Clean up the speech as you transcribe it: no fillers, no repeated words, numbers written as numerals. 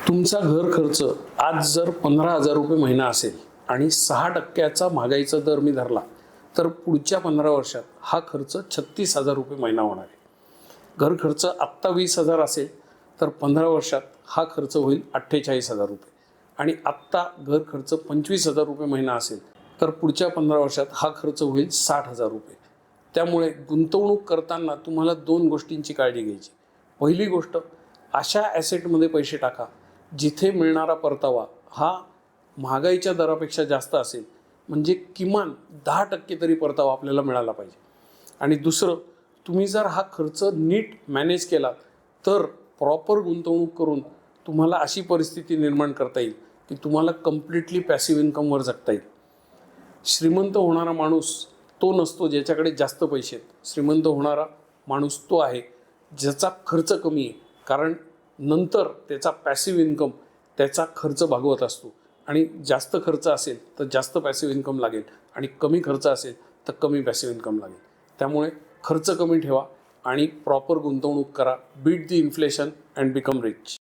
तुमचा घर खर्च आज जर 15,000 रुपये महिना असेल आणि 6% महागाईचा दर मी धरला तर पुढच्या 15 वर्षात हा खर्च 36,000 रुपये महिना होणार आहे. घर खर्च आत्ता 20,000 असेल तर 15 वर्षात हा खर्च होईल 48,000 रुपये आणि आत्ता घर खर्च 25,000 रुपये महिना असेल तर पुढच्या 15 वर्षात हा खर्च होईल 60,000 रुपये. त्यामुळे गुंतवणूक करताना तुम्हाला 2 गोष्टींची काळजी घ्यायची. पहिली गोष्ट, अशा ॲसेटमध्ये पैसे टाका जिथे मिळणारा परतावा हा महागाईच्या दरापेक्षा जास्त असेल, म्हणजे किमान 10% तरी परतावा आपल्याला मिळाला पाहिजे. आणि दुसरं, तुम्ही जर हा खर्च नीट मॅनेज केला तर प्रॉपर गुंतवणूक करून तुम्हाला अशी परिस्थिती निर्माण करता येईल की तुम्हाला कम्प्लिटली पॅसिव्ह इन्कमवर जगता येईल. श्रीमंत होणारा माणूस तो नसतो ज्याच्याकडे जास्त पैसे आहेत. श्रीमंत होणारा माणूस तो आहे ज्याचा खर्च कमी आहे, कारण नंतर त्याचा पॅसिव्ह इन्कम त्याचा खर्च भागवत असतो. आणि जास्त खर्च असेल तर जास्त पॅसिव्ह इन्कम लागेल आणि कमी खर्च असेल तर कमी पॅसिव्ह इन्कम लागेल. त्यामुळे खर्च कमी ठेवा आणि प्रॉपर गुंतवणूक करा. Beat the inflation and become rich.